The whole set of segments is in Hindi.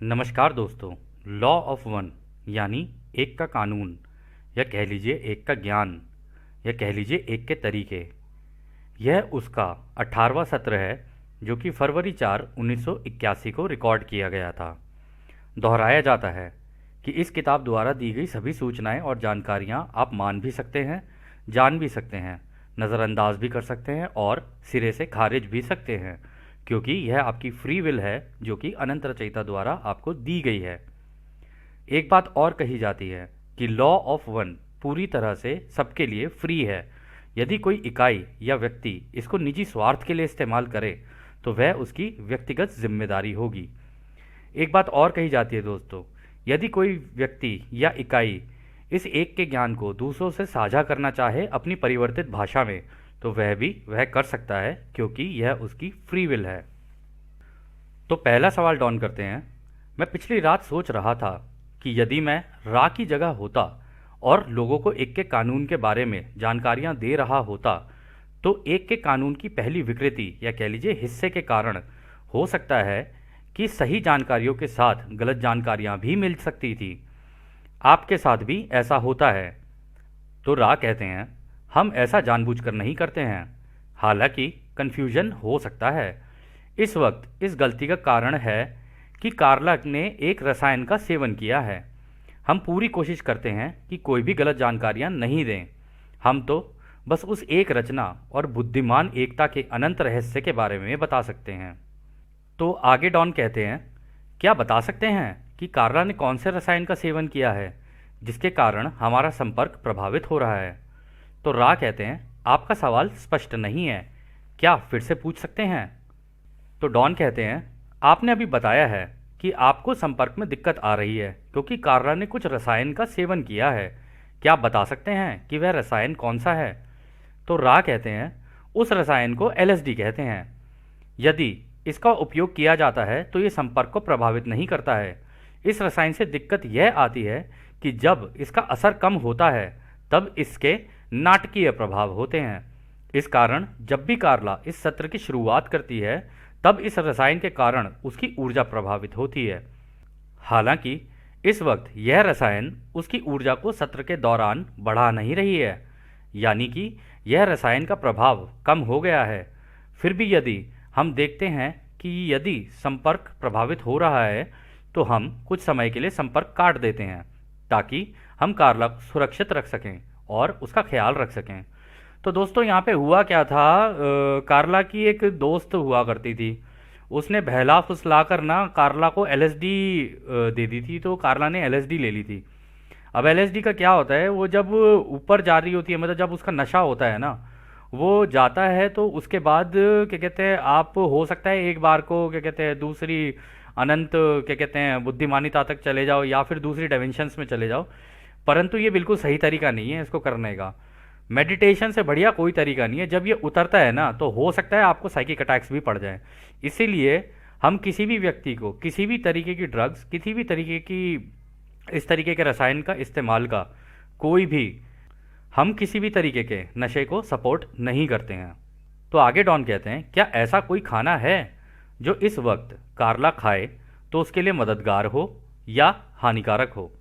नमस्कार दोस्तों। लॉ ऑफ वन यानी एक का कानून, या कह लीजिए एक का ज्ञान, या कह लीजिए एक के तरीके, यह उसका 18वां सत्र है जो कि फरवरी 1981 को रिकॉर्ड किया गया था। दोहराया जाता है कि इस किताब द्वारा दी गई सभी सूचनाएं और जानकारियां आप मान भी सकते हैं, जान भी सकते हैं, नज़रअंदाज भी कर सकते हैं और सिरे से खारिज भी सकते हैं, क्योंकि यह आपकी फ्री विल है जो कि अनंत रचयिता द्वारा आपको दी गई है। एक बात और कही जाती है कि लॉ ऑफ वन पूरी तरह से सबके लिए फ्री है। यदि कोई इकाई या व्यक्ति इसको निजी स्वार्थ के लिए इस्तेमाल करे तो वह उसकी व्यक्तिगत जिम्मेदारी होगी। एक बात और कही जाती है दोस्तों, यदि कोई व्यक्ति या इकाई इस एक के ज्ञान को दूसरों से साझा करना चाहे अपनी परिवर्तित भाषा में, तो वह कर सकता है, क्योंकि यह उसकी फ्री विल है। तो पहला सवाल डॉन करते हैं। मैं पिछली रात सोच रहा था कि यदि मैं रा की जगह होता और लोगों को एक के कानून के बारे में जानकारियां दे रहा होता, तो एक के कानून की पहली विकृति या कह लीजिए हिस्से के कारण हो सकता है कि सही जानकारियों के साथ गलत जानकारियां भी मिल सकती थी। आपके साथ भी ऐसा होता है। तो रा कहते हैं, हम ऐसा जानबूझकर नहीं करते हैं, हालांकि कन्फ्यूजन हो सकता है। इस वक्त इस गलती का कारण है कि कार्ला ने एक रसायन का सेवन किया है। हम पूरी कोशिश करते हैं कि कोई भी गलत जानकारियां नहीं दें। हम तो बस उस एक रचना और बुद्धिमान एकता के अनंत रहस्य के बारे में बता सकते हैं। तो आगे डॉन कहते हैं, क्या बता सकते हैं कि कार्ला ने कौन से रसायन का सेवन किया है जिसके कारण हमारा संपर्क प्रभावित हो रहा है? तो रा कहते हैं, आपका सवाल स्पष्ट नहीं है, क्या फिर से पूछ सकते हैं? तो डॉन कहते हैं, आपने अभी बताया है कि आपको संपर्क में दिक्कत आ रही है क्योंकि कार्ला ने कुछ रसायन का सेवन किया है। क्या आप बता सकते हैं कि वह रसायन कौन सा है? तो रा कहते हैं, उस रसायन को एलएसडी कहते हैं। यदि इसका उपयोग किया जाता है तो ये संपर्क को प्रभावित नहीं करता है। इस रसायन से दिक्कत यह आती है कि जब इसका असर कम होता है तब इसके नाटकीय प्रभाव होते हैं। इस कारण जब भी कार्ला इस सत्र की शुरुआत करती है तब इस रसायन के कारण उसकी ऊर्जा प्रभावित होती है। हालांकि इस वक्त यह रसायन उसकी ऊर्जा को सत्र के दौरान बढ़ा नहीं रही है, यानी कि यह रसायन का प्रभाव कम हो गया है। फिर भी यदि हम देखते हैं कि यदि संपर्क प्रभावित हो रहा है तो हम कुछ समय के लिए संपर्क काट देते हैं ताकि हम कार्ला को सुरक्षित रख सकें और उसका ख्याल रख सकें। तो दोस्तों यहाँ पे हुआ क्या था, कार्ला की एक दोस्त हुआ करती थी। उसने बहला फुसला कर ना कार्ला को एलएसडी दे दी थी, तो कार्ला ने एलएसडी ले ली थी। अब एलएसडी का क्या होता है, वो जब ऊपर जा रही होती है, मतलब जब उसका नशा होता है ना, वो जाता है तो उसके बाद क्या कहते हैं, आप हो सकता है एक बार को क्या कहते हैं दूसरी अनंत क्या कहते हैं बुद्धिमानिता तक चले जाओ या फिर दूसरी डायमेंशंस में चले जाओ, परंतु ये बिल्कुल सही तरीका नहीं है इसको करने का। मेडिटेशन से बढ़िया कोई तरीका नहीं है। जब ये उतरता है ना तो हो सकता है आपको साइकिक अटैक्स भी पड़ जाए। इसीलिए हम किसी भी व्यक्ति को किसी भी तरीके की ड्रग्स, किसी भी तरीके की इस तरीके के रसायन का इस्तेमाल का कोई भी हम किसी भी तरीके के नशे को सपोर्ट नहीं करते हैं। तो आगे डॉन कहते हैं, क्या ऐसा कोई खाना है जो इस वक्त कार्ला खाए तो उसके लिए मददगार हो या हानिकारक हो?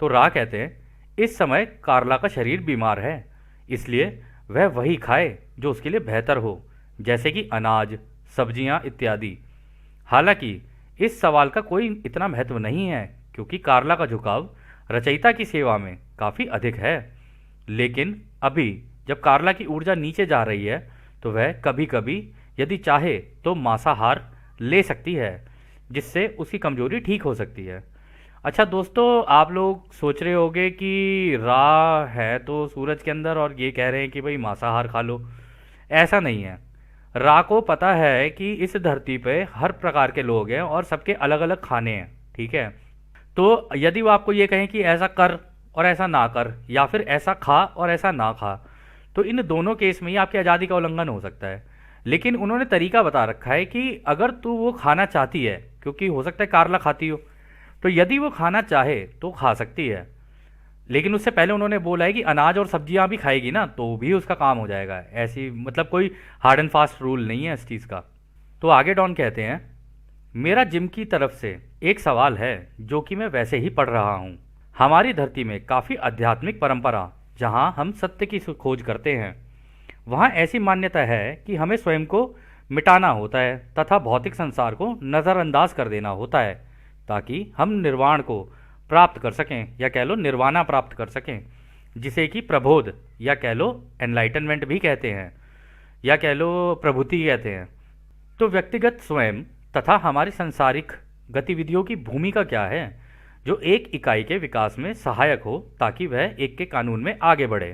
तो रा कहते हैं, इस समय कार्ला का शरीर बीमार है, इसलिए वह वही खाए जो उसके लिए बेहतर हो, जैसे कि अनाज, सब्जियां इत्यादि। हालांकि इस सवाल का कोई इतना महत्व नहीं है क्योंकि कार्ला का झुकाव रचयिता की सेवा में काफ़ी अधिक है। लेकिन अभी जब कार्ला की ऊर्जा नीचे जा रही है तो वह कभी कभी यदि चाहे तो मांसाहार ले सकती है, जिससे उसकी कमजोरी ठीक हो सकती है। अच्छा दोस्तों, आप लोग सोच रहे होंगे कि रा है तो सूरज के अंदर और ये कह रहे हैं कि भाई मांसाहार खा लो। ऐसा नहीं है। रा को पता है कि इस धरती पे हर प्रकार के लोग हैं और सबके अलग अलग खाने हैं, ठीक है। तो यदि वो आपको ये कहें कि ऐसा कर और ऐसा ना कर, या फिर ऐसा खा और ऐसा ना खा, तो इन दोनों केस में ही आपकी आज़ादी का उल्लंघन हो सकता है। लेकिन उन्होंने तरीका बता रखा है कि अगर तू वो खाना चाहती है, क्योंकि हो सकता है कार्ला खाती हो, तो यदि वो खाना चाहे तो खा सकती है। लेकिन उससे पहले उन्होंने बोला है कि अनाज और सब्जियां भी खाएगी ना तो भी उसका काम हो जाएगा। ऐसी मतलब कोई हार्ड एंड फास्ट रूल नहीं है इस चीज़ का। तो आगे डॉन कहते हैं, मेरा जिम की तरफ से एक सवाल है जो कि मैं वैसे ही पढ़ रहा हूँ। हमारी धरती में काफ़ी आध्यात्मिक परंपरा जहाँ हम सत्य की खोज करते हैं, वहाँ ऐसी मान्यता है कि हमें स्वयं को मिटाना होता है तथा भौतिक संसार को नज़रअंदाज कर देना होता है ताकि हम निर्वाण को प्राप्त कर सकें, या कह लो निर्वाणा प्राप्त कर सकें, जिसे कि प्रबोध या कह लो एनलाइटनमेंट भी कहते हैं, या कह लो प्रभुति कहते हैं। तो व्यक्तिगत स्वयं तथा हमारी सांसारिक गतिविधियों की भूमिका क्या है जो एक इकाई के विकास में सहायक हो ताकि वह एक के कानून में आगे बढ़े।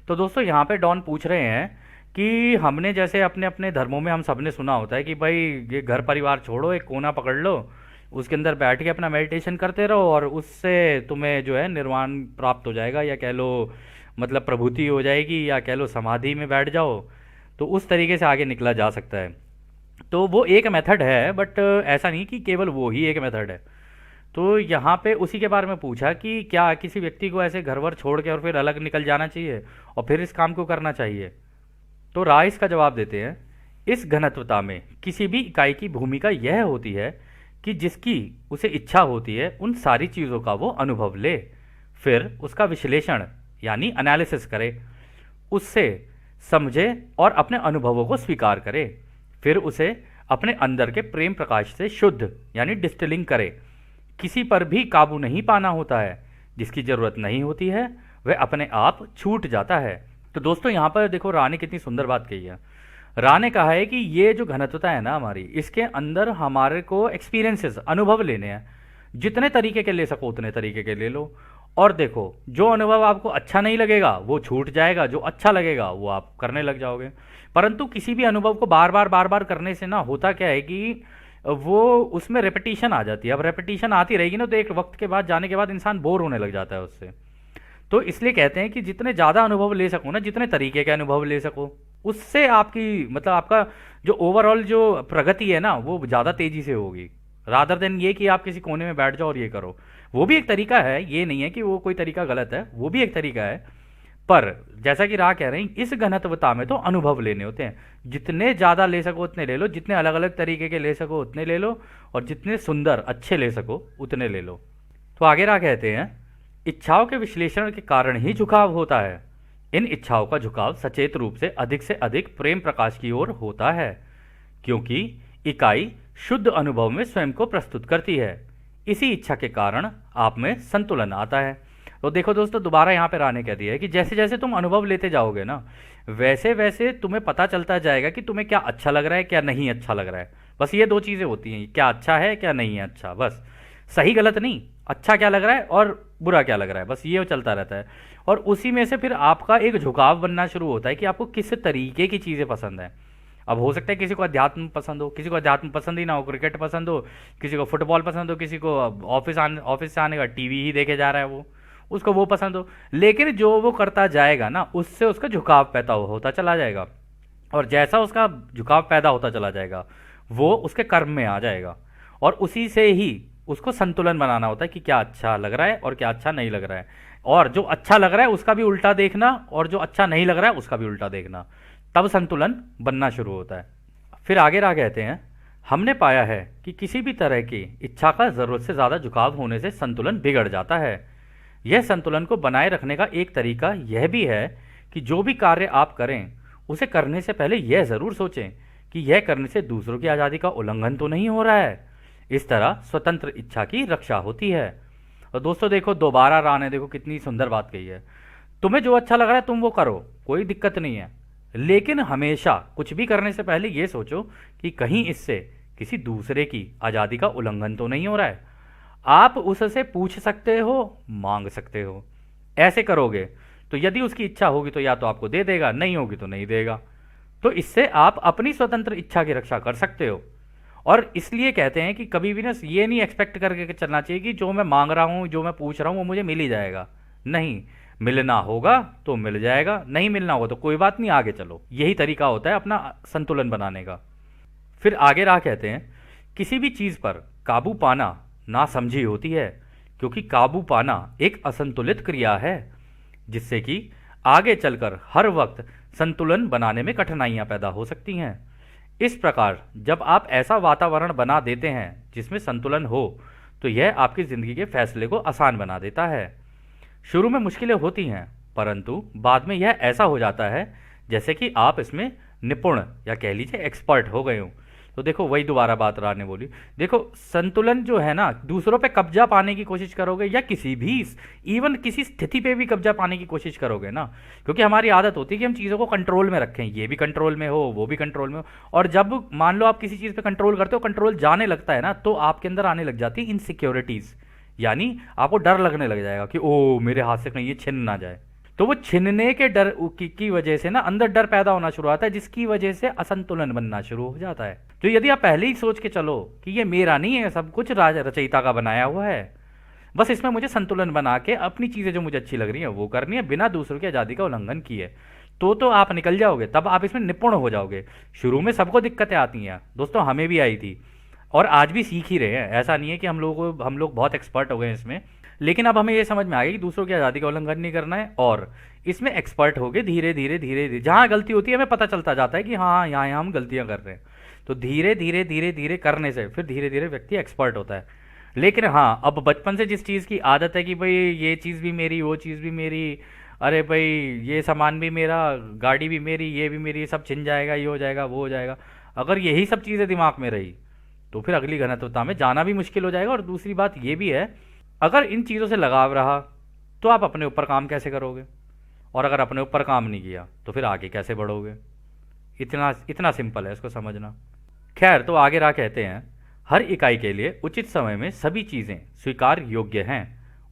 तो दोस्तों यहाँ पे डॉन पूछ रहे हैं कि हमने जैसे अपने अपने धर्मों में हम सबने सुना होता है कि भाई ये घर परिवार छोड़ो, एक कोना पकड़ लो, उसके अंदर बैठ के अपना मेडिटेशन करते रहो और उससे तुम्हें जो है निर्वाण प्राप्त हो जाएगा, या कह लो मतलब प्रभुति हो जाएगी, या कह लो समाधि में बैठ जाओ। तो उस तरीके से आगे निकला जा सकता है। तो वो एक मेथड है, बट ऐसा नहीं कि केवल वो ही एक मेथड है। तो यहाँ पे उसी के बारे में पूछा कि क्या किसी व्यक्ति को ऐसे घर वर छोड़ के और फिर अलग निकल जाना चाहिए और फिर इस काम को करना चाहिए। तो राय इसका जवाब देते हैं, इस घनत्वता में किसी भी इकाई की भूमिका यह होती है कि जिसकी उसे इच्छा होती है उन सारी चीज़ों का वो अनुभव ले, फिर उसका विश्लेषण यानी एनालिसिस करे, उससे समझे और अपने अनुभवों को स्वीकार करे, फिर उसे अपने अंदर के प्रेम प्रकाश से शुद्ध यानी डिस्टिलिंग करे। किसी पर भी काबू नहीं पाना होता है, जिसकी ज़रूरत नहीं होती है वह अपने आप छूट जाता है। तो दोस्तों यहाँ पर देखो रा ने कितनी सुंदर बात कही है। रा ने कहा है कि ये जो घनत्वता है ना हमारी, इसके अंदर हमारे को एक्सपीरियंसेस अनुभव लेने हैं, जितने तरीके के ले सको उतने तरीके के ले लो। और देखो जो अनुभव आपको अच्छा नहीं लगेगा वो छूट जाएगा, जो अच्छा लगेगा वो आप करने लग जाओगे। परंतु किसी भी अनुभव को बार बार करने से ना होता क्या है कि वो उसमें रेपिटेशन आ जाती है। अब रेपिटेशन आती रहेगी ना तो एक वक्त के बाद जाने के बाद इंसान बोर होने लग जाता है उससे। तो इसलिए कहते हैं कि जितने ज़्यादा अनुभव ले सको ना, जितने तरीके के अनुभव ले सको, उससे आपकी मतलब आपका जो ओवरऑल जो प्रगति है ना वो ज़्यादा तेज़ी से होगी, रादर देन ये कि आप किसी कोने में बैठ जाओ और ये करो। वो भी एक तरीका है, ये नहीं है कि वो कोई तरीका गलत है, वो भी एक तरीका है। पर जैसा कि राह कह रहे हैं, इस घनत्वता में तो अनुभव लेने होते हैं। जितने ज़्यादा ले सको उतने ले लो, जितने अलग अलग तरीके के ले सको उतने ले लो, और जितने सुंदर अच्छे ले सको उतने ले लो। तो आगे राह कहते हैं, इच्छाओं के विश्लेषण के कारण ही झुकाव होता है। इन इच्छाओं का झुकाव सचेत रूप से अधिक प्रेम प्रकाश की ओर होता है, क्योंकि इकाई शुद्ध अनुभव में स्वयं को प्रस्तुत करती है। इसी इच्छा के कारण आप में संतुलन आता है। तो देखो दोस्तों, दोबारा यहाँ पे राने कह दिया है कि जैसे जैसे तुम अनुभव लेते जाओगे ना, वैसे वैसे तुम्हें पता चलता जाएगा कि तुम्हें क्या अच्छा लग रहा है क्या नहीं अच्छा लग रहा है। बस ये दो चीज़ें होती हैं, क्या अच्छा है क्या नहीं है अच्छा, बस सही गलत नहीं, अच्छा क्या लग रहा है और बुरा क्या लग रहा है, बस ये चलता रहता है। और उसी में से फिर आपका एक झुकाव बनना शुरू होता है कि आपको किस तरीके की चीज़ें पसंद है। अब हो सकता है किसी को अध्यात्म पसंद हो, किसी को अध्यात्म पसंद ही ना हो, क्रिकेट पसंद हो, किसी को फुटबॉल पसंद हो, किसी को ऑफिस से आने का टीवी ही देखे जा रहा है वो, उसको वो पसंद हो। लेकिन जो वो करता जाएगा ना, उससे उसका झुकाव पैदा होता चला जाएगा, और जैसा उसका झुकाव पैदा होता चला जाएगा वो उसके कर्म में आ जाएगा। और उसी से ही उसको संतुलन बनाना होता है कि क्या अच्छा लग रहा है और क्या अच्छा नहीं लग रहा है, और जो अच्छा लग रहा है उसका भी उल्टा देखना, और जो अच्छा नहीं लग रहा है उसका भी उल्टा देखना, तब संतुलन बनना शुरू होता है। फिर आगे राह कहते हैं, हमने पाया है कि किसी भी तरह की इच्छा का ज़रूरत से ज़्यादा झुकाव होने से संतुलन बिगड़ जाता है। यह संतुलन को बनाए रखने का एक तरीका यह भी है कि जो भी कार्य आप करें उसे करने से पहले यह ज़रूर सोचें कि यह करने से दूसरों की आज़ादी का उल्लंघन तो नहीं हो रहा है। इस तरह स्वतंत्र इच्छा की रक्षा होती है। और दोस्तों देखो, दोबारा राह ने देखो कितनी सुंदर बात कही है। तुम्हें जो अच्छा लग रहा है तुम वो करो, कोई दिक्कत नहीं है, लेकिन हमेशा कुछ भी करने से पहले ये सोचो कि कहीं इससे किसी दूसरे की आज़ादी का उल्लंघन तो नहीं हो रहा है। आप उससे पूछ सकते हो, मांग सकते हो। ऐसे करोगे तो यदि उसकी इच्छा होगी तो या तो आपको दे देगा, नहीं होगी तो नहीं देगा। तो इससे आप अपनी स्वतंत्र इच्छा की रक्षा कर सकते हो। और इसलिए कहते हैं कि कभी भी ना ये नहीं एक्सपेक्ट करके चलना चाहिए कि जो मैं मांग रहा हूँ, जो मैं पूछ रहा हूँ वो मुझे मिल ही जाएगा। नहीं, मिलना होगा तो मिल जाएगा, नहीं मिलना होगा तो कोई बात नहीं, आगे चलो। यही तरीका होता है अपना संतुलन बनाने का। फिर आगे राह कहते हैं, किसी भी चीज़ पर काबू पाना नासमझी होती है, क्योंकि काबू पाना एक असंतुलित क्रिया है जिससे कि आगे चलकर हर वक्त संतुलन बनाने में कठिनाइयां पैदा हो सकती हैं। इस प्रकार जब आप ऐसा वातावरण बना देते हैं जिसमें संतुलन हो, तो यह आपकी ज़िंदगी के फैसले को आसान बना देता है। शुरू में मुश्किलें होती हैं, परंतु बाद में यह ऐसा हो जाता है जैसे कि आप इसमें निपुण या कह लीजिए एक्सपर्ट हो गए हों। तो देखो वही दोबारा बात राह ने बोली, देखो संतुलन जो है ना, दूसरों पे कब्जा पाने की कोशिश करोगे या किसी भी इवन किसी स्थिति पे भी कब्जा पाने की कोशिश करोगे ना, क्योंकि हमारी आदत होती है कि हम चीज़ों को कंट्रोल में रखें, ये भी कंट्रोल में हो वो भी कंट्रोल में हो, और जब मान लो आप किसी चीज़ पे कंट्रोल करते हो, कंट्रोल जाने लगता है ना, तो आपके अंदर आने लग जाती है इनसिक्योरिटीज़, यानी आपको डर लगने लग जाएगा कि ओ मेरे हाथ से कहीं ये छिन ना जाए। तो वो छिनने के डर की वजह से ना अंदर डर पैदा होना शुरू होता है, जिसकी वजह से असंतुलन बनना शुरू हो जाता है। तो यदि आप पहले ही सोच के चलो कि ये मेरा नहीं है, सब कुछ रचयिता का बनाया हुआ है, बस इसमें मुझे संतुलन बना के अपनी चीज़ें जो मुझे अच्छी लग रही हैं वो करनी है बिना दूसरों की आज़ादी का उल्लंघन किए, तो आप निकल जाओगे, तब आप इसमें निपुण हो जाओगे। शुरू में सबको दिक्कतें आती हैं दोस्तों, हमें भी आई थी और आज भी सीख ही रहे हैं। ऐसा नहीं है कि हम लोग बहुत एक्सपर्ट हो गए इसमें, लेकिन अब हमें ये समझ में आ गया कि दूसरों की आज़ादी का उल्लंघन नहीं करना है, और इसमें एक्सपर्ट हो गए धीरे धीरे धीरे धीरे। जहाँ गलती होती है हमें पता चलता जाता है कि हाँ यहाँ यहाँ हम गलतियाँ कर रहे हैं, तो धीरे धीरे धीरे धीरे करने से फिर धीरे धीरे व्यक्ति एक्सपर्ट होता है। लेकिन हाँ, अब बचपन से जिस चीज़ की आदत है कि भाई ये चीज़ भी मेरी, वो चीज़ भी मेरी, अरे भाई ये सामान भी मेरा, गाड़ी भी मेरी, ये भी मेरी, सब छिन जाएगा, ये हो जाएगा, वो हो जाएगा, अगर यही सब चीज़ें दिमाग में रही तो फिर अगली घनत्वता में जाना भी मुश्किल हो जाएगा। और दूसरी बात ये भी है, अगर इन चीज़ों से लगाव रहा तो आप अपने ऊपर काम कैसे करोगे, और अगर अपने ऊपर काम नहीं किया तो फिर आगे कैसे बढ़ोगे। इतना इतना सिंपल है इसको समझना। खैर, तो आगे रहा कहते हैं, हर इकाई के लिए उचित समय में सभी चीज़ें स्वीकार योग्य हैं,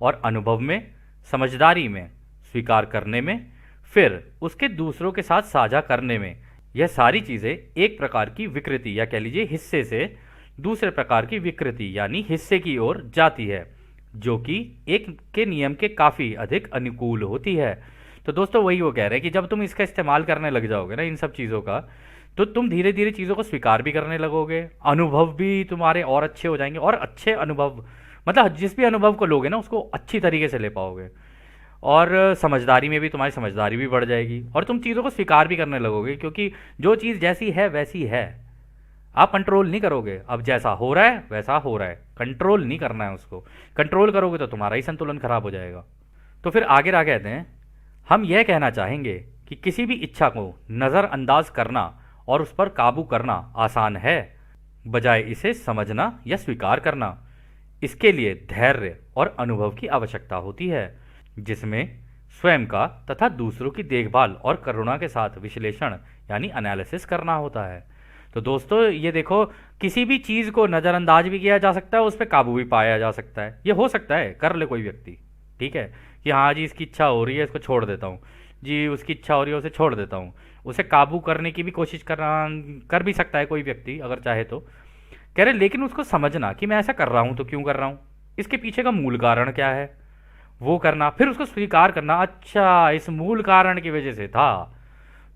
और अनुभव में, समझदारी में, स्वीकार करने में, फिर उसके दूसरों के साथ साझा करने में, यह सारी चीज़ें एक प्रकार की विकृति या कह लीजिए हिस्से से दूसरे प्रकार की विकृति यानी हिस्से की ओर जाती है, जो कि एक के नियम के काफ़ी अधिक अनुकूल होती है। तो दोस्तों वही वो कह रहे हैं कि जब तुम इसका इस्तेमाल करने लग जाओगे ना इन सब चीज़ों का, तो तुम धीरे धीरे चीज़ों को स्वीकार भी करने लगोगे, अनुभव भी तुम्हारे और अच्छे हो जाएंगे, और अच्छे अनुभव मतलब जिस भी अनुभव को लोगे ना उसको अच्छी तरीके से ले पाओगे, और समझदारी में भी तुम्हारी समझदारी भी बढ़ जाएगी, और तुम चीज़ों को स्वीकार भी करने लगोगे, क्योंकि जो चीज़ जैसी है वैसी है, आप कंट्रोल नहीं करोगे। अब जैसा हो रहा है वैसा हो रहा है, कंट्रोल नहीं करना है उसको। कंट्रोल करोगे तो तुम्हारा ही संतुलन खराब हो जाएगा। तो फिर आगे रहा कहते हैं, हम यह कहना चाहेंगे कि किसी भी इच्छा को नज़रअंदाज करना और उस पर काबू करना आसान है, बजाय इसे समझना या स्वीकार करना। इसके लिए धैर्य और अनुभव की आवश्यकता होती है, जिसमें स्वयं का तथा दूसरों की देखभाल और करुणा के साथ विश्लेषण यानी एनालिसिस करना होता है। तो दोस्तों ये देखो, किसी भी चीज़ को नज़रअंदाज भी किया जा सकता है, उस पर काबू भी पाया जा सकता है। ये हो सकता है, कर ले कोई व्यक्ति, ठीक है, कि हाँ जी इसकी इच्छा हो रही है इसको छोड़ देता हूँ, जी उसकी इच्छा हो रही है उसे छोड़ देता हूँ, उसे काबू करने की भी कोशिश कर भी सकता है कोई व्यक्ति अगर चाहे तो। कह रहे लेकिन उसको समझना कि मैं ऐसा कर रहा हूँ तो क्यों कर रहा हूँ, इसके पीछे का मूल कारण क्या है, वो करना, फिर उसको स्वीकार करना, अच्छा इस मूल कारण की वजह से था,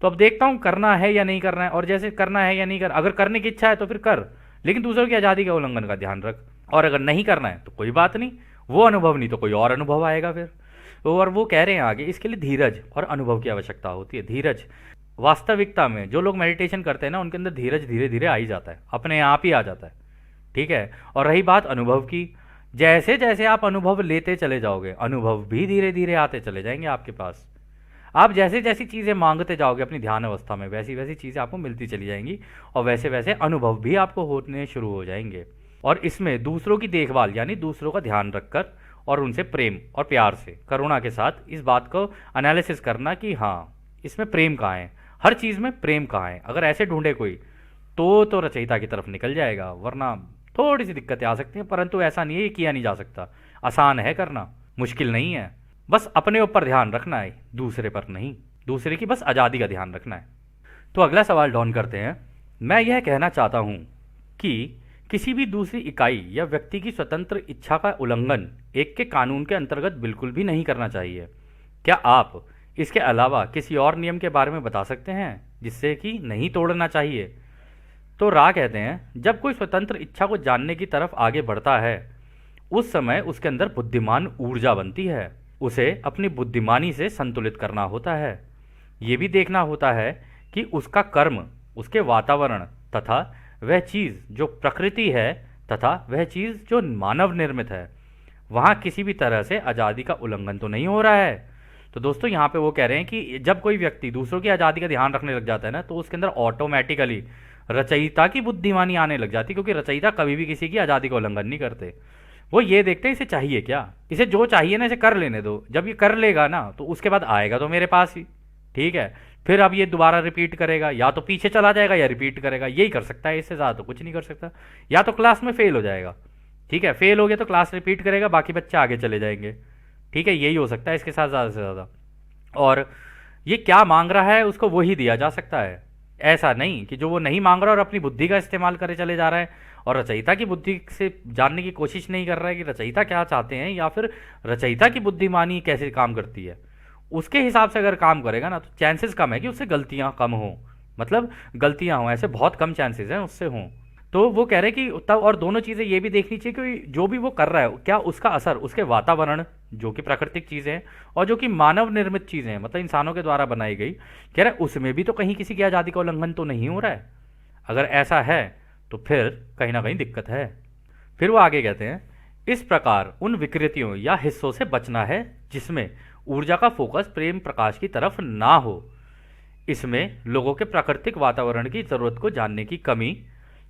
तो अब देखता हूँ करना है या नहीं करना है, और जैसे करना है या नहीं कर, अगर करने की इच्छा है तो फिर कर, लेकिन दूसरों की आज़ादी का उल्लंघन का ध्यान रख, और अगर नहीं करना है तो कोई बात नहीं, वो अनुभव नहीं तो कोई और अनुभव आएगा फिर। और वो कह रहे हैं आगे, इसके लिए धीरज और अनुभव की आवश्यकता होती है। धीरज वास्तविकता में जो लोग मेडिटेशन करते हैं ना उनके अंदर धीरज धीरे धीरे आ ही जाता है, अपने आप ही आ जाता है, ठीक है। और रही बात अनुभव की, जैसे जैसे आप अनुभव लेते चले जाओगे अनुभव भी धीरे धीरे आते चले जाएंगे आपके पास। आप जैसे जैसी चीज़ें मांगते जाओगे अपनी ध्यान अवस्था में वैसी वैसी चीज़ें आपको मिलती चली जाएंगी, और वैसे वैसे अनुभव भी आपको होने शुरू हो जाएंगे। और इसमें दूसरों की देखभाल यानी दूसरों का ध्यान रखकर और उनसे प्रेम और प्यार से करुणा के साथ इस बात को एनालिसिस करना कि हाँ इसमें प्रेम कहाँ है, हर चीज़ में प्रेम कहाँ है। अगर ऐसे ढूंढे कोई तो रचयिता की तरफ निकल जाएगा, वरना थोड़ी सी दिक्कतें आ सकती हैं, परंतु ऐसा नहीं है, ये किया नहीं जा सकता, आसान है करना, मुश्किल नहीं है। बस अपने ऊपर ध्यान रखना है, दूसरे पर नहीं, दूसरे की बस आज़ादी का ध्यान रखना है। तो अगला सवाल डॉन करते हैं, मैं यह कहना चाहता हूँ कि किसी भी दूसरी इकाई या व्यक्ति की स्वतंत्र इच्छा का उल्लंघन एक के कानून के अंतर्गत बिल्कुल भी नहीं करना चाहिए। क्या आप इसके अलावा किसी और नियम के बारे में बता सकते हैं जिससे कि नहीं तोड़ना चाहिए? तो रा कहते हैं, जब कोई स्वतंत्र इच्छा को जानने की तरफ आगे बढ़ता है उस समय उसके अंदर बुद्धिमान ऊर्जा बनती है, उसे अपनी बुद्धिमानी से संतुलित करना होता है। ये भी देखना होता है कि उसका कर्म, उसके वातावरण तथा वह चीज़ जो प्रकृति है तथा वह चीज़ जो मानव निर्मित है वहाँ किसी भी तरह से आज़ादी का उल्लंघन तो नहीं हो रहा है। तो दोस्तों यहाँ पे वो कह रहे हैं कि जब कोई व्यक्ति दूसरों की आज़ादी का ध्यान रखने लग जाता है ना, तो उसके अंदर ऑटोमेटिकली रचयिता की बुद्धिमानी आने लग जाती है, क्योंकि रचयिता कभी भी किसी की आज़ादी का उल्लंघन नहीं करते। वो ये देखते हैं इसे चाहिए क्या, इसे जो चाहिए ना इसे कर लेने दो, जब ये कर लेगा ना तो उसके बाद आएगा तो मेरे पास ही, ठीक है। फिर अब ये दोबारा रिपीट करेगा, या तो पीछे चला जाएगा या रिपीट करेगा, यही कर सकता है, इससे ज़्यादा तो कुछ नहीं कर सकता। या तो क्लास में फेल हो जाएगा, ठीक है, फेल हो गया तो क्लास रिपीट करेगा, बाकी बच्चे आगे चले जाएंगे, ठीक है, यही हो सकता है इसके साथ ज़्यादा से ज़्यादा। और ये क्या मांग रहा है उसको वही दिया जा सकता है, ऐसा नहीं कि जो वो नहीं मांग रहा और अपनी बुद्धि का इस्तेमाल करे चले जा रहा है और रचयिता की बुद्धि से जानने की कोशिश नहीं कर रहा है कि रचयिता क्या चाहते हैं या फिर रचयिता की बुद्धिमानी कैसे काम करती है। उसके हिसाब से अगर काम करेगा ना तो चांसेस कम है कि उससे गलतियां कम हों, मतलब गलतियां हों, ऐसे बहुत कम चांसेस हैं उससे हों। तो वो कह रहे हैं कि तब और दोनों चीज़ें ये भी देखनी चाहिए कि जो भी वो कर रहा है क्या उसका असर उसके वातावरण जो कि प्राकृतिक चीज़ें हैं और जो कि मानव निर्मित चीज़ें हैं, मतलब इंसानों के द्वारा बनाई गई, कह रहे हैं उसमें भी तो कहीं किसी की आज़ादी का उल्लंघन तो नहीं हो रहा है। अगर ऐसा है तो फिर कहीं ना कहीं दिक्कत है। फिर वो आगे कहते हैं, इस प्रकार उन विकृतियों या हिस्सों से बचना है जिसमें ऊर्जा का फोकस प्रेम प्रकाश की तरफ ना हो। इसमें लोगों के प्राकृतिक वातावरण की जरूरत को जानने की कमी,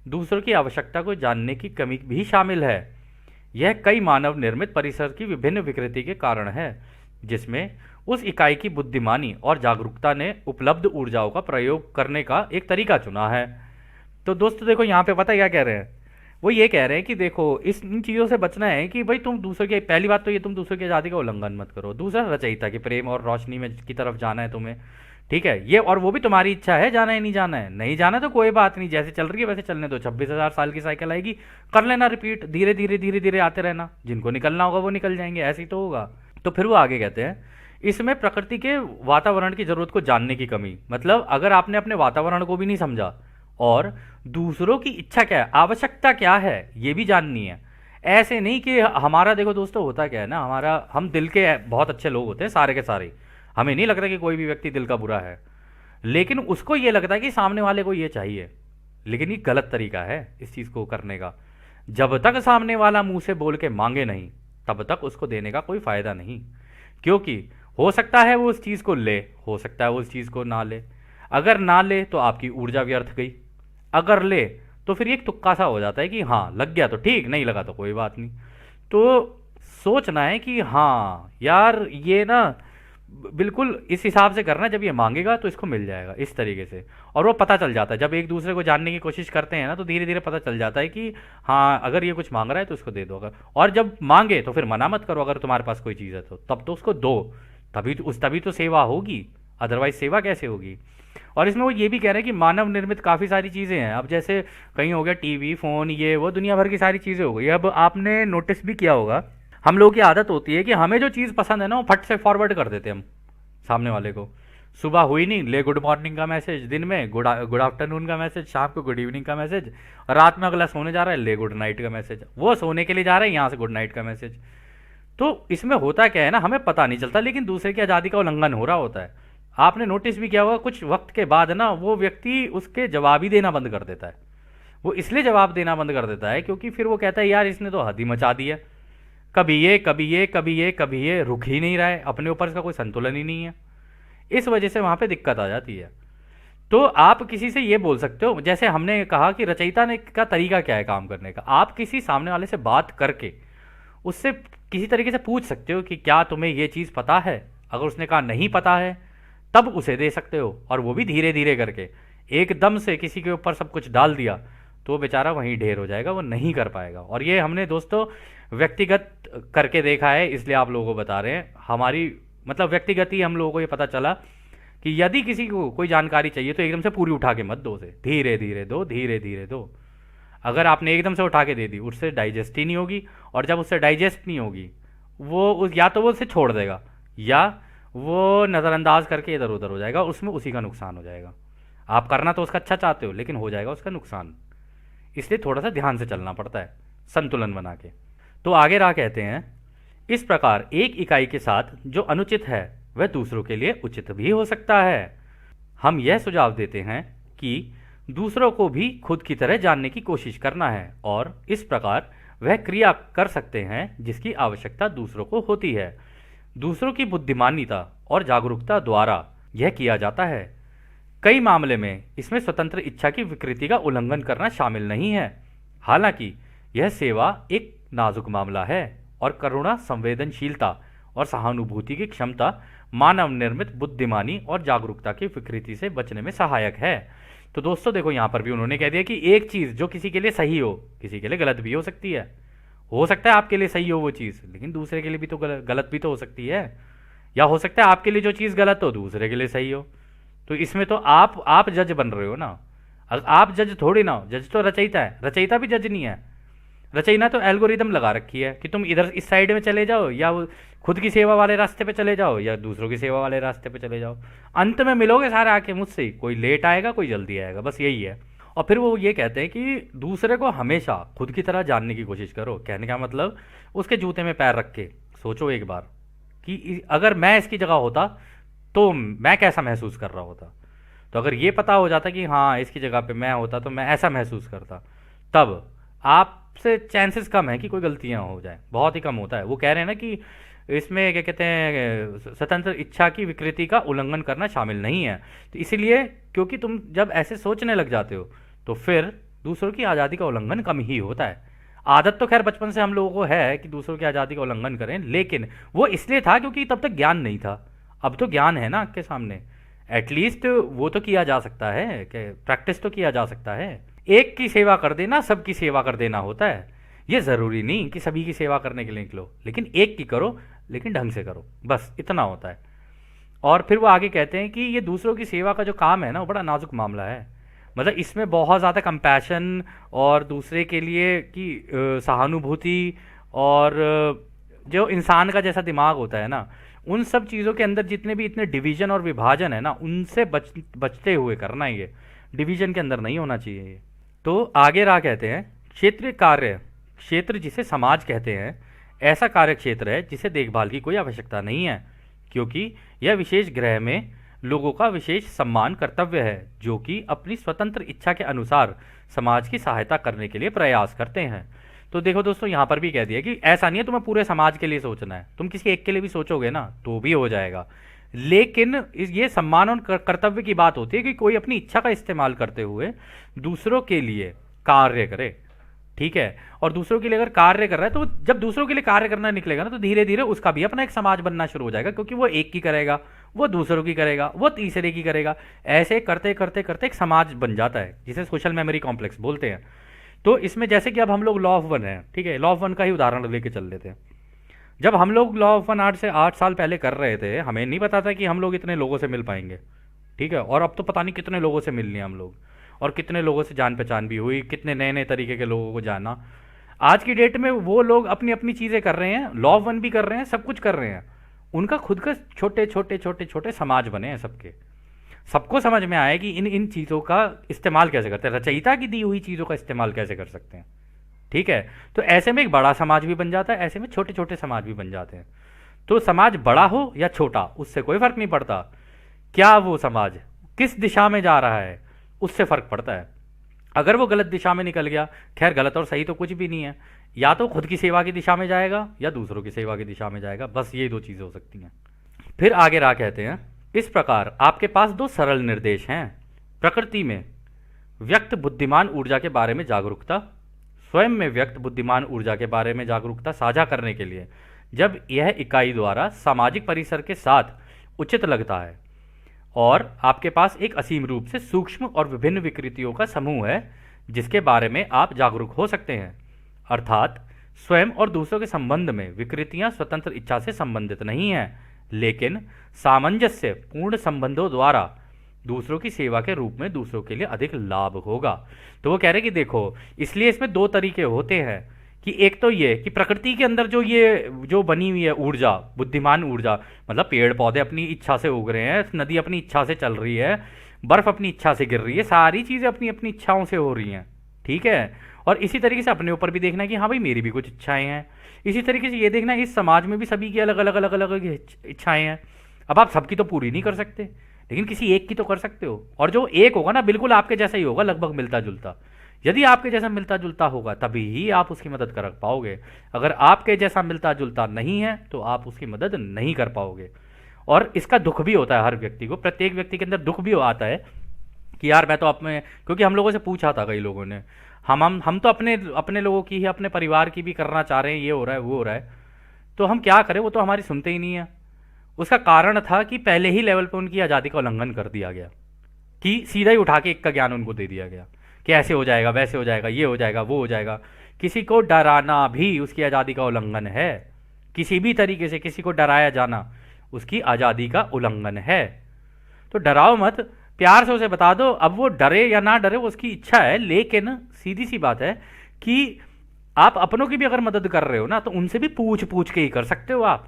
दूसरों की आवश्यकता को जानने की कमी भी शामिल है। यह कई मानव निर्मित परिसर की विभिन्न विकृति के कारण है, जिसमें उस इकाई की बुद्धिमानी और जागरूकता ने उपलब्ध ऊर्जाओं का प्रयोग करने का एक तरीका चुना है। तो दोस्तों देखो यहाँ पे पता क्या कह रहे हैं, वो ये कह रहे हैं कि देखो इन चीज़ों से बचना है कि भाई तुम दूसरों की, पहली बात तो ये तुम दूसरों की आज़ादी का उल्लंघन मत करो, दूसरा रचयिता के प्रेम और रोशनी में की तरफ जाना है तुम्हें, ठीक है, ये और वो भी तुम्हारी इच्छा है, जाना है नहीं जाना है, नहीं जाना तो कोई बात नहीं, जैसे चल रही है वैसे चलने दो, 26,000 साल की साइकिल आएगी, कर लेना रिपीट, धीरे धीरे धीरे धीरे आते रहना, जिनको निकलना होगा वो निकल जाएंगे, ऐसे ही तो होगा। तो फिर वो आगे कहते हैं, इसमें प्रकृति के वातावरण की जरूरत को जानने की कमी, मतलब अगर आपने अपने वातावरण को भी नहीं समझा और दूसरों की इच्छा क्या है, आवश्यकता क्या है, ये भी जाननी है। ऐसे नहीं कि हमारा, देखो दोस्तों होता क्या है ना, हमारा, हम दिल के बहुत अच्छे लोग होते हैं सारे के सारे, हमें नहीं लगता कि कोई भी व्यक्ति दिल का बुरा है, लेकिन उसको ये लगता है कि सामने वाले को ये चाहिए, लेकिन ये गलत तरीका है इस चीज़ को करने का। जब तक सामने वाला मुंह से बोल के मांगे नहीं तब तक उसको देने का कोई फ़ायदा नहीं, क्योंकि हो सकता है वो उस चीज़ को ले, हो सकता है वो उस चीज़ को ना ले। अगर ना ले तो आपकी ऊर्जा व्यर्थ गई, अगर ले तो फिर एक तुक्का सा हो जाता है कि हाँ लग गया तो ठीक, नहीं लगा तो कोई बात नहीं। तो सोचना है कि हाँ यार ये ना बिल्कुल इस हिसाब से करना है, जब ये मांगेगा तो इसको मिल जाएगा इस तरीके से। और वो पता चल जाता है, जब एक दूसरे को जानने की कोशिश करते हैं ना तो धीरे धीरे पता चल जाता है कि हाँ अगर ये कुछ मांग रहा है तो इसको दे दो, अगर, और जब मांगे तो फिर मना मत करो, अगर तुम्हारे पास कोई चीज़ है तो तब तो उसको दो, तभी तो सेवा होगी, अदरवाइज सेवा कैसे होगी। और इसमें वो ये भी कह रहे हैं कि मानव निर्मित काफ़ी सारी चीज़ें हैं, अब जैसे कहीं हो गया टीवी फ़ोन ये वो दुनिया भर की सारी चीज़ें हो गई। अब आपने नोटिस भी किया होगा, हम लोगों की आदत होती है कि हमें जो चीज़ पसंद है ना वो फट से फॉरवर्ड कर देते हैं हम सामने वाले को। सुबह हुई नहीं, ले गुड मॉर्निंग का मैसेज, दिन में गुड आफ्टरनून का मैसेज, शाम को गुड इवनिंग का मैसेज, और रात में अगला सोने जा रहा है ले गुड नाइट का मैसेज, वो सोने के लिए जा रहा है यहाँ से गुड नाइट का मैसेज। तो इसमें होता क्या है ना, हमें पता नहीं चलता लेकिन दूसरे की आज़ादी का उल्लंघन हो रहा होता है। आपने नोटिस भी किया होगा कुछ वक्त के बाद ना वो व्यक्ति उसके जवाब ही देना बंद कर देता है। वो इसलिए जवाब देना बंद कर देता है क्योंकि फिर वो कहता है यार इसने तो हद ही मचा दी है, कभी ये कभी ये कभी ये कभी ये, रुक ही नहीं रहा है, अपने ऊपर इसका कोई संतुलन ही नहीं है। इस वजह से वहाँ पे दिक्कत आ जाती है। तो आप किसी से ये बोल सकते हो, जैसे हमने कहा कि रचयिता ने का तरीका क्या है काम करने का, आप किसी सामने वाले से बात करके उससे किसी तरीके से पूछ सकते हो कि क्या तुम्हें ये चीज़ पता है। अगर उसने कहा नहीं पता है तब उसे दे सकते हो, और वो भी धीरे धीरे करके। एकदम से किसी के ऊपर सब कुछ डाल दिया तो वो बेचारा वहीं ढेर हो जाएगा, वो नहीं कर पाएगा। और ये हमने दोस्तों व्यक्तिगत करके देखा है, इसलिए आप लोगों को बता रहे हैं। हमारी मतलब व्यक्तिगत ही हम लोगों को ये पता चला कि यदि किसी को कोई जानकारी चाहिए तो एकदम से पूरी उठा के मत दो, उसे धीरे धीरे दो, धीरे धीरे दो। अगर आपने एकदम से उठा के दे दी उससे डाइजेस्ट ही नहीं होगी, और जब उससे डाइजेस्ट नहीं होगी वो या तो वो उसे छोड़ देगा या वो नज़रअंदाज करके इधर उधर हो जाएगा, उसमें उसी का नुकसान हो जाएगा। आप करना तो उसका अच्छा चाहते हो लेकिन हो जाएगा उसका नुकसान, इसलिए थोड़ा सा ध्यान से चलना पड़ता है संतुलन बना के। तो आगे राह कहते हैं, इस प्रकार एक इकाई के साथ जो अनुचित है वह दूसरों के लिए उचित भी हो सकता है। हम यह सुझाव देते हैं कि दूसरों को भी खुद की तरह जानने की कोशिश करना है और इस प्रकार वह क्रिया कर सकते हैं जिसकी आवश्यकता दूसरों को होती है। दूसरों की बुद्धिमानिता और जागरूकता द्वारा यह किया जाता है। कई मामले में इसमें स्वतंत्र इच्छा की विकृति का उल्लंघन करना शामिल नहीं है। हालांकि यह सेवा एक नाजुक मामला है और करुणा, संवेदनशीलता और सहानुभूति की क्षमता मानव निर्मित बुद्धिमानी और जागरूकता की विकृति से बचने में सहायक है। तो दोस्तों देखो, यहाँ पर भी उन्होंने कह दिया कि एक चीज़ जो किसी के लिए सही हो, किसी के लिए गलत भी हो सकती है। हो सकता है आपके लिए सही हो वो चीज़, लेकिन दूसरे के लिए भी तो गलत भी तो हो सकती है। या हो सकता है आपके लिए जो चीज़ गलत हो दूसरे के लिए सही हो। तो इसमें तो आप जज बन रहे हो ना। आप जज थोड़ी ना हो, जज तो रचयिता है। रचयिता भी जज नहीं है। रचयिता तो एल्गोरिदम लगा रखी है कि तुम इधर इस साइड में चले जाओ, या वो खुद की सेवा वाले रास्ते पे चले जाओ, या दूसरों की सेवा वाले रास्ते पे चले जाओ। अंत में मिलोगे सारे आके मुझसे, कोई लेट आएगा कोई जल्दी आएगा, बस यही है। और फिर वो ये कहते हैं कि दूसरे को हमेशा खुद की तरह जानने की कोशिश करो। कहने का मतलब उसके जूते में पैर रख के सोचो एक बार कि अगर मैं इसकी जगह होता तो मैं कैसा महसूस कर रहा होता। तो अगर ये पता हो जाता कि हाँ इसकी जगह पे मैं होता तो मैं ऐसा महसूस करता, तब आपसे चांसेस कम है कि कोई गलतियां हो जाए, बहुत ही कम होता है। वो कह रहे हैं ना कि इसमें क्या कहते हैं, स्वतंत्र इच्छा की विकृति का उल्लंघन करना शामिल नहीं है। तो इसीलिए क्योंकि तुम जब ऐसे सोचने लग जाते हो तो फिर दूसरों की आज़ादी का उल्लंघन कम ही होता है। आदत तो खैर बचपन से हम लोगों को है कि दूसरों की आज़ादी का उल्लंघन करें, लेकिन वो इसलिए था क्योंकि तब तक ज्ञान नहीं था। अब तो ज्ञान है ना आपके सामने, एटलीस्ट वो तो किया जा सकता है कि प्रैक्टिस तो किया जा सकता है। एक की सेवा कर देना सबकी सेवा कर देना होता है। ये ज़रूरी नहीं कि सभी की सेवा करने के लिए निकलो, लेकिन एक की करो, लेकिन ढंग से करो, बस इतना होता है। और फिर वो आगे कहते हैं कि ये दूसरों की सेवा का जो काम है ना, वो बड़ा नाजुक मामला है। मतलब इसमें बहुत ज़्यादा कंपैशन और दूसरे के लिए की सहानुभूति और जो इंसान का जैसा दिमाग होता है ना, उन सब चीज़ों के अंदर जितने भी इतने डिवीजन और विभाजन है ना, उनसे बचते हुए करना है। ये डिवीजन के अंदर नहीं होना चाहिए ये। तो आगे रहा कहते हैं, क्षेत्रीय कार्य क्षेत्र जिसे समाज कहते हैं ऐसा कार्य क्षेत्र है जिसे देखभाल की कोई आवश्यकता नहीं है, क्योंकि यह विशेष ग्रह में लोगों का विशेष सम्मान कर्तव्य है जो कि अपनी स्वतंत्र इच्छा के अनुसार समाज की सहायता करने के लिए प्रयास करते हैं। तो देखो दोस्तों, यहाँ पर भी कह दिया कि ऐसा नहीं है तुम्हें पूरे समाज के लिए सोचना है, तुम किसी एक के लिए भी सोचोगे ना तो भी हो जाएगा। लेकिन ये सम्मान और कर्तव्य की बात होती है कि कोई अपनी इच्छा का इस्तेमाल करते हुए दूसरों के लिए कार्य करे, ठीक है। और दूसरों के लिए अगर कार्य कर रहा है तो जब दूसरों के लिए कार्य करना निकलेगा ना, तो धीरे धीरे उसका भी अपना एक समाज बनना शुरू हो जाएगा, क्योंकि वो एक की करेगा, वो दूसरों की करेगा, वो तीसरे की करेगा। ऐसे करते करते करते एक समाज बन जाता है जिसे सोशल मेमोरी कॉम्प्लेक्स बोलते हैं। तो इसमें जैसे कि अब हम लोग लॉ ऑफ वन है, ठीक है, लॉ ऑफ वन का ही उदाहरण लेके चल लेते हैं। जब हम लोग लॉ ऑफ वन 8 साल पहले कर रहे थे, हमें नहीं पता था कि हम लोग इतने लोगों से मिल पाएंगे, ठीक है। और अब तो पता नहीं कितने लोगों से मिल लिए हम लोग, और कितने लोगों से जान पहचान भी हुई, कितने नए नए तरीके के लोगों को जाना। आज की डेट में वो लोग अपनी अपनी चीज़ें कर रहे हैं, लॉ ऑफ वन भी कर रहे हैं, सब कुछ कर रहे हैं। उनका खुद का छोटे छोटे छोटे छोटे समाज बने हैं सबके। सबको समझ में आया कि इन इन चीज़ों का इस्तेमाल कैसे करते हैं, रचयिता की दी हुई चीज़ों का इस्तेमाल कैसे कर सकते हैं, ठीक है। तो ऐसे में एक बड़ा समाज भी बन जाता है, ऐसे में छोटे छोटे समाज भी बन जाते हैं। तो समाज बड़ा हो या छोटा उससे कोई फर्क नहीं पड़ता, क्या वो समाज किस दिशा में जा रहा है उससे फर्क पड़ता है। अगर वो गलत दिशा में निकल गया, खैर गलत और सही तो कुछ भी नहीं है, या तो खुद की सेवा की दिशा में जाएगा या दूसरों की सेवा की दिशा में जाएगा, बस ये दो चीज़ें हो सकती हैं। फिर आगे रहा कहते हैं, इस प्रकार आपके पास दो सरल निर्देश हैं। प्रकृति में व्यक्त बुद्धिमान ऊर्जा के बारे में जागरूकता, स्वयं में व्यक्त बुद्धिमान ऊर्जा के बारे में जागरूकता साझा करने के लिए जब यह इकाई द्वारा सामाजिक परिसर के साथ उचित लगता है। और आपके पास एक असीम रूप से सूक्ष्म और विभिन्न विकृतियों का समूह है जिसके बारे में आप जागरूक हो सकते हैं। अर्थात स्वयं और दूसरों के संबंध में विकृतियां स्वतंत्र इच्छा से संबंधित नहीं हैं, लेकिन सामंजस्य पूर्ण संबंधों द्वारा दूसरों की सेवा के रूप में दूसरों के लिए अधिक लाभ होगा। तो वो कह रहे कि देखो, इसलिए इसमें दो तरीके होते हैं कि एक तो ये कि प्रकृति के अंदर जो बनी हुई है ऊर्जा, बुद्धिमान ऊर्जा, मतलब पेड़ पौधे अपनी इच्छा से उग रहे हैं, नदी अपनी इच्छा से चल रही है, बर्फ अपनी इच्छा से गिर रही है, सारी चीज़ें अपनी अपनी इच्छाओं से हो रही हैं, ठीक है। और इसी तरीके से अपने ऊपर भी देखना कि हाँ भाई मेरी भी कुछ इच्छाएं हैं। इसी तरीके से ये देखना है इस समाज में भी सभी की अलग अलग अलग अलग इच्छाएं हैं। अब आप सबकी तो पूरी नहीं कर सकते, लेकिन किसी एक की तो कर सकते हो, और जो एक होगा ना बिल्कुल आपके जैसा ही होगा, लगभग मिलता जुलता। यदि आपके जैसा मिलता जुलता होगा तभी ही आप उसकी मदद कर पाओगे। अगर आपके जैसा मिलता जुलता नहीं है तो आप उसकी मदद नहीं कर पाओगे। और इसका दुख भी होता है हर व्यक्ति को, प्रत्येक व्यक्ति के अंदर दुख भी आता है कि यार मैं तो अपने, क्योंकि हम लोगों से पूछा था कई लोगों ने, हम तो अपने अपने लोगों की ही, अपने परिवार की भी करना चाह रहे हैं, ये हो रहा है वो हो रहा है, तो हम क्या करें, वो तो हमारी सुनते ही नहीं है। उसका कारण था कि पहले ही लेवल पे उनकी आज़ादी का उल्लंघन कर दिया गया, कि सीधा ही उठा के एक का ज्ञान उनको दे दिया गया कि ऐसे हो जाएगा, वैसे हो जाएगा, ये हो जाएगा, वो हो जाएगा। किसी को डराना भी उसकी आज़ादी का उल्लंघन है। किसी भी तरीके से किसी को डराया जाना उसकी आज़ादी का उल्लंघन है। तो डराओ मत, प्यार से उसे बता दो। अब वो डरे या ना डरे वो उसकी इच्छा है, लेकिन सीधी सी बात है कि आप अपनों की भी अगर मदद कर रहे हो ना तो उनसे भी पूछ पूछ के ही कर सकते हो आप,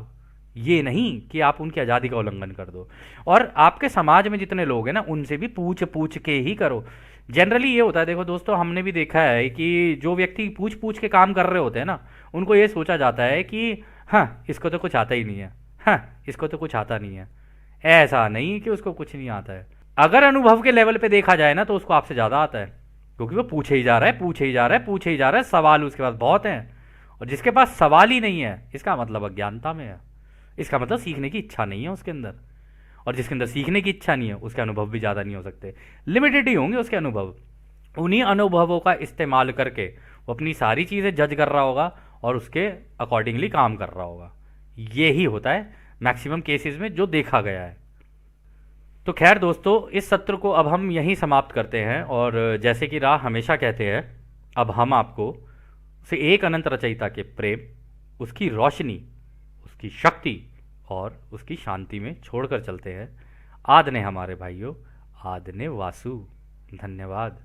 ये नहीं कि आप उनकी आज़ादी का उल्लंघन कर दो। और आपके समाज में जितने लोग हैं ना उनसे भी पूछ पूछ के ही करो। जनरली ये होता है, देखो दोस्तों, हमने भी देखा है कि जो व्यक्ति पूछ पूछ के काम कर रहे होते हैं ना, उनको ये सोचा जाता है कि हाँ इसको तो कुछ आता ही नहीं है, हाँ इसको तो कुछ आता नहीं है। ऐसा नहीं कि उसको कुछ नहीं आता है। अगर अनुभव के लेवल पे देखा जाए ना तो उसको आपसे ज़्यादा आता है, क्योंकि वो पूछे ही जा रहा है, पूछे ही जा रहा है, पूछे ही जा रहा है, सवाल उसके पास बहुत हैं। और जिसके पास सवाल ही नहीं है इसका मतलब अज्ञानता में है, इसका मतलब सीखने की इच्छा नहीं है उसके अंदर। और जिसके अंदर सीखने की इच्छा नहीं है उसके अनुभव भी ज़्यादा नहीं हो सकते, लिमिटेड ही होंगे उसके अनुभव। उन्हीं अनुभवों का इस्तेमाल करके वो अपनी सारी चीज़ें जज कर रहा होगा और उसके अकॉर्डिंगली काम कर रहा होगा। ये ही होता है मैक्सिमम केसेस में जो देखा गया है। तो खैर दोस्तों, इस सत्र को अब हम यहीं समाप्त करते हैं, और जैसे कि राह हमेशा कहते हैं, अब हम आपको से एक अनंत रचयिता के प्रेम, उसकी रोशनी, उसकी शक्ति और उसकी शांति में छोड़कर चलते हैं। आद ने हमारे भाइयों, आद ने वासु। धन्यवाद।